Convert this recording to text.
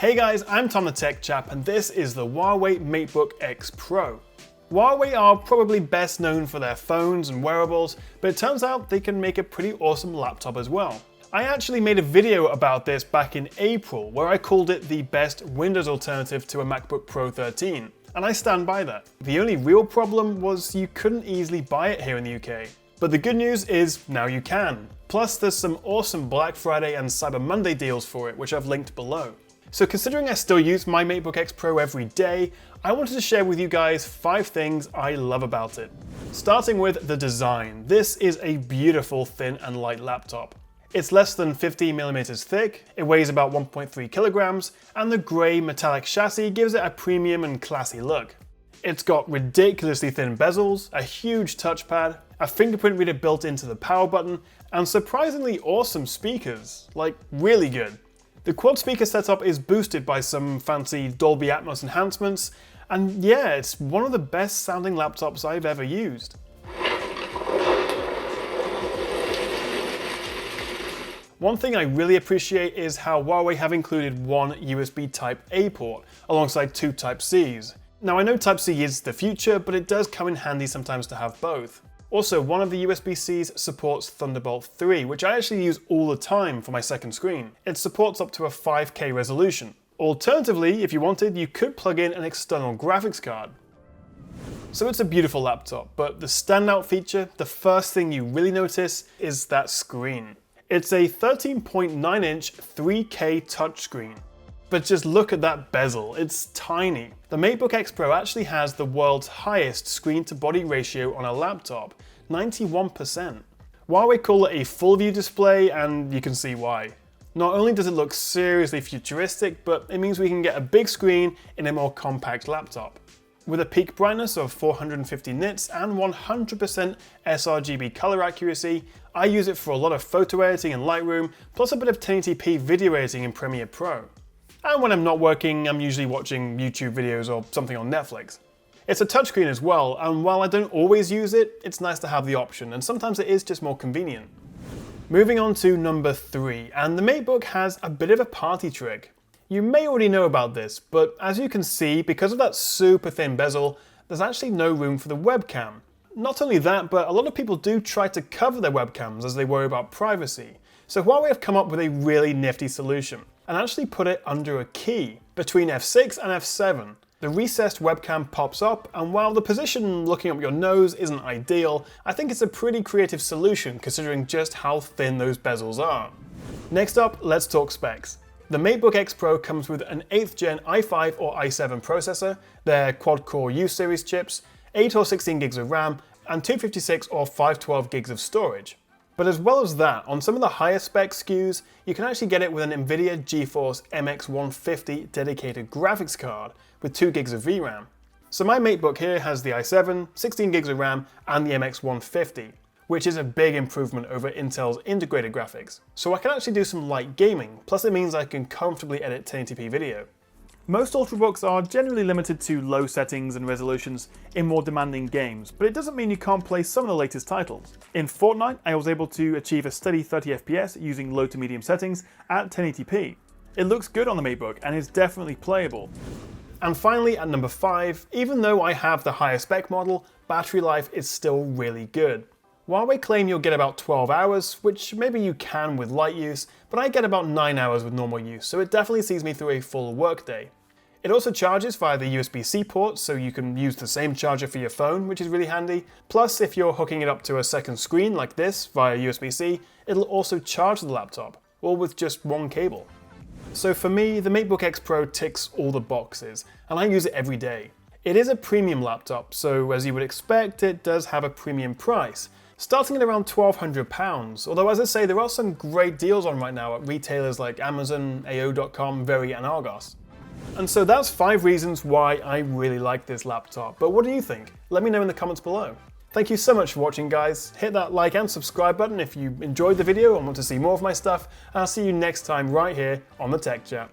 Hey guys, I'm Tom the Tech Chap and this is the Huawei Matebook X Pro. Huawei are probably best known for their phones and wearables, but it turns out they can make a pretty awesome laptop as well. I actually made a video about this back in April where I called it the best Windows alternative to a MacBook Pro 13, and I stand by that. The only real problem was you couldn't easily buy it here in the UK. But the good news is now you can. Plus there's some awesome Black Friday and Cyber Monday deals for it, which I've linked below. So considering I still use my MacBook X Pro every day, I wanted to share with you guys 5 things I love about it. Starting with the design. This is a beautiful thin and light laptop. It's less than 15mm thick, it weighs about 1.3 kilograms, and the grey metallic chassis gives it a premium and classy look. It's got ridiculously thin bezels, a huge touchpad, a fingerprint reader built into the power button, and surprisingly awesome speakers, like really good. The quad speaker setup is boosted by some fancy Dolby Atmos enhancements, and yeah, it's one of the best sounding laptops I've ever used. One thing I really appreciate is how Huawei have included one USB Type-A port alongside 2 Type-Cs. Now I know Type-C is the future, but it does come in handy sometimes to have both. Also, one of the USB-Cs supports Thunderbolt 3, which I actually use all the time for my second screen. It supports up to a 5K resolution. Alternatively, if you wanted, you could plug in an external graphics card. So it's a beautiful laptop, but the standout feature, the first thing you really notice, is that screen. It's a 13.9-inch 3K touchscreen. But just look at that bezel, it's tiny. The MacBook X Pro actually has the world's highest screen-to-body ratio on a laptop, 91%. Huawei call it a full-view display, and you can see why. Not only does it look seriously futuristic, but it means we can get a big screen in a more compact laptop. With a peak brightness of 450 nits and 100% sRGB color accuracy, I use it for a lot of photo editing in Lightroom, plus a bit of 1080p video editing in Premiere Pro. And when I'm not working, I'm usually watching YouTube videos or something on Netflix. It's a touchscreen as well, and while I don't always use it, it's nice to have the option, and sometimes it is just more convenient. Moving on to number 3, and the MacBook has a bit of a party trick. You may already know about this, but as you can see, because of that super thin bezel, there's actually no room for the webcam. Not only that, but a lot of people do try to cover their webcams as they worry about privacy. So Huawei have come up with a really nifty solution, and actually put it under a key, between F6 and F7. The recessed webcam pops up, and while the position looking up your nose isn't ideal, I think it's a pretty creative solution considering just how thin those bezels are. Next up, let's talk specs. The MacBook X Pro comes with an 8th gen i5 or i7 processor, their quad-core U-series chips, 8 or 16 gigs of RAM, and 256 or 512 gigs of storage. But as well as that, on some of the higher spec SKUs, you can actually get it with an NVIDIA GeForce MX150 dedicated graphics card with 2 gigs of VRAM. So my MacBook here has the i7, 16 gigs of RAM, and the MX150, which is a big improvement over Intel's integrated graphics. So I can actually do some light gaming, plus it means I can comfortably edit 1080p video. Most Ultrabooks are generally limited to low settings and resolutions in more demanding games, but it doesn't mean you can't play some of the latest titles. In Fortnite, I was able to achieve a steady 30 FPS using low to medium settings at 1080p. It looks good on the MacBook and is definitely playable. And finally, at number 5, even though I have the higher spec model, battery life is still really good. Huawei claim you'll get about 12 hours, which maybe you can with light use, but I get about 9 hours with normal use, so it definitely sees me through a full workday. It also charges via the USB-C port, so you can use the same charger for your phone, which is really handy. Plus, if you're hooking it up to a second screen like this via USB-C, it'll also charge the laptop, all with just one cable. So for me, the MacBook X Pro ticks all the boxes, and I use it every day. It is a premium laptop, so as you would expect, it does have a premium price, starting at around £1,200, although as I say, there are some great deals on right now at retailers like Amazon, AO.com, Very, and Argos. And so that's 5 reasons why I really like this laptop, but what do you think? Let me know in the comments below. Thank you so much for watching guys, hit that like and subscribe button if you enjoyed the video and want to see more of my stuff, and I'll see you next time right here on the Tech Chat.